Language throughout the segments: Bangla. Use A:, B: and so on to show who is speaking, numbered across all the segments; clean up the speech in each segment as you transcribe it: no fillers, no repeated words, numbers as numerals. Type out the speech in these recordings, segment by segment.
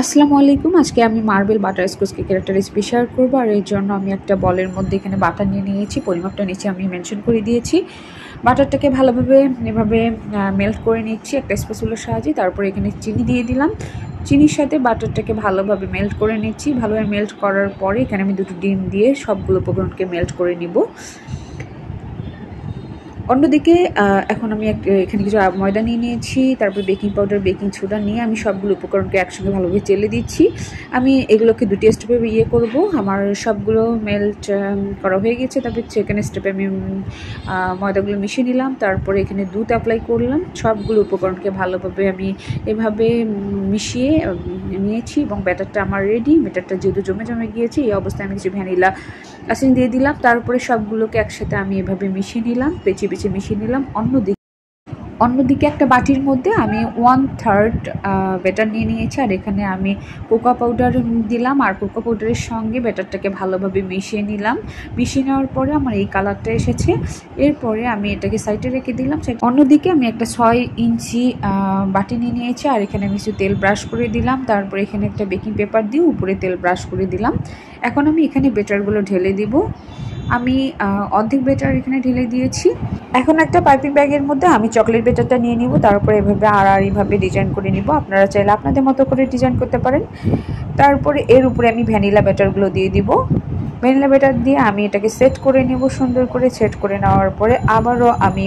A: আসসালামু আলাইকুম। আজকে আমি মার্বেল বাটারস্কচ কেকের একটা রেসিপি শেয়ার করব। আর এর জন্য আমি একটা বলের মধ্যে এখানে বাটার নিয়ে নিয়েছি। পরিমাপটা নিচে আমি মেনশন করে দিয়েছি। বাটারটাকে ভালোভাবে এভাবে মেল্ট করে নিচ্ছি একটা স্প্যাচুলার সাহায্যে। তারপরে এখানে চিনি দিয়ে দিলাম। চিনির সাথে বাটারটাকে ভালোভাবে মেল্ট করে নিচ্ছি। ভালোভাবে মেল্ট করার পরে এখানে আমি দুটো ডিম দিয়ে সবগুলো উপকরণকে মেল্ট করে নিব। অন্যদিকে এখন আমি এখানে কিছু ময়দা নিয়ে নিয়েছি, তারপর বেকিং পাউডার, বেকিং সোডা নিয়ে আমি সবগুলো উপকরণকে একসঙ্গে ভালোভাবে চেলে দিচ্ছি। আমি এগুলোকে দুটি স্টেপে করব। আমার সবগুলো মেল্ট করা হয়ে গেছে। তারপর সেকেন্ড স্টেপে আমি ময়দাগুলো মিশিয়ে নিলাম। তারপরে এখানে দুধ অ্যাপ্লাই করলাম। সবগুলো উপকরণকে ভালোভাবে আমি এভাবে মিশিয়ে নিয়েছি এবং ব্যাটারটা আমার রেডি। ব্যাটারটা যেহেতু জমে গিয়েছে, এই অবস্থায় আমি কিছু ভ্যানিলা এসেন্স দিয়ে দিলাম। তারপরে সবগুলোকে একসাথে আমি এভাবে মিশিয়ে নিলাম, পেঁচিয়ে মিশিয়ে নিলাম। অন্যদিকে একটা বাটির মধ্যে আমি 1/3 ব্যাটার নিয়ে নিয়েছি। আর এখানে আমি কোকো পাউডার দিলাম, আর কোকো পাউডারের সঙ্গে ব্যাটারটাকে ভালোভাবে মিশিয়ে নিলাম। মিশিয়ে নেওয়ার পরে আমার এই কালারটা এসেছে। এরপরে আমি এটাকে সাইডে রেখে দিলাম। অন্যদিকে আমি একটা 6 ইঞ্চি বাটি নিয়ে নিয়েছি। আর এখানে আমি কিছু তেল ব্রাশ করে দিলাম। তারপরে এখানে একটা বেকিং পেপার দিয়ে উপরে তেল ব্রাশ করে দিলাম। এখন আমি এখানে ব্যাটারগুলো ঢেলে দিব। আমি অর্ধেক ব্যাটার এখানে ঢেলে দিয়েছি। এখন একটা পাইপিং ব্যাগের মধ্যে আমি চকলেট ব্যাটারটা নিয়ে নিব। তারপরে এভাবে আড়াআড়িভাবে ডিজাইন করে নিব। আপনারা চাইলে আপনাদের মতো করে ডিজাইন করতে পারেন। তারপরে এর উপরে আমি ভ্যানিলা ব্যাটারগুলো দিয়ে দিব। ভ্যানিলা ব্যাটার দিয়ে আমি এটাকে সেট করে নেব। সুন্দর করে সেট করে নেওয়ার পরে আবারও আমি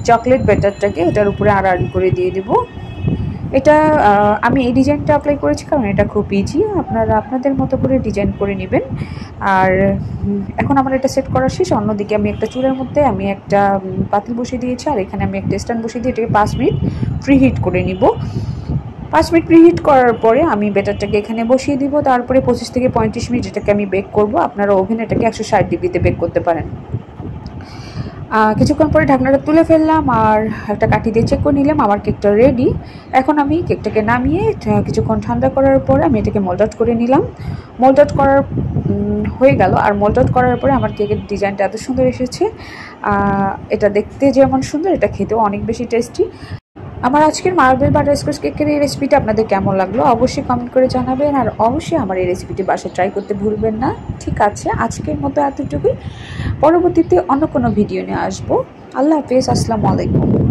A: চকলেট ব্যাটারটাকে এটার উপরে আড়াআড়ি করে দিয়ে দেব। এটা আমি এই ডিজাইনটা অ্যাপ্লাই করেছি কারণ এটা খুব ইজি। আপনারা আপনাদের মতো করে ডিজাইন করে নেবেন। আর এখন আমার এটা সেট করা শেষ। অন্যদিকে আমি একটা চুলার মধ্যে আমি একটা পাতিল বসিয়ে দিয়েছি। আর এখানে আমি একটা স্ট্যান্ড বসিয়ে দিয়ে এটাকে 5 মিনিট প্রিহিট করে নিব। 5 মিনিট প্রিহিট করার পরে আমি ব্যাটারটাকে এখানে বসিয়ে দিব। তারপরে 25 থেকে 35 মিনিট এটাকে আমি বেক করব। আপনারা ওভেনে এটাকে 160 ডিগ্রিতে বেক করতে পারেন। কিছুক্ষণ পরে ঢাকনাটা তুলে ফেললাম আর একটা কাঠি দিয়ে চেক করে নিলাম আমার কেকটা রেডি। এখন আমি কেকটাকে নামিয়ে কিছুক্ষণ ঠান্ডা করার পরে আমি এটাকে মোল্ড আউট করে নিলাম। মোল্ড আউট করার হয়ে গেল। আর মোল্ড আউট করার পরে আমার কেকের ডিজাইনটা এত সুন্দর এসেছে। এটা দেখতে যেমন সুন্দর, এটা খেতেও অনেক বেশি টেস্টি। আমার আজকের মার্বেল বাটারস্কচ কেকের এই রেসিপিটা আপনাদের কেমন লাগলো অবশ্যই কমেন্ট করে জানাবেন। আর অবশ্যই আমার এই রেসিপিটি বাসায় ট্রাই করতে ভুলবেন না। ঠিক আছে, আজকের মতো এতটুকুই। পরবর্তীতে অন্য কোনো ভিডিও নিয়ে আসবো। আল্লাহ হাফেজ। আসসালামু আলাইকুম।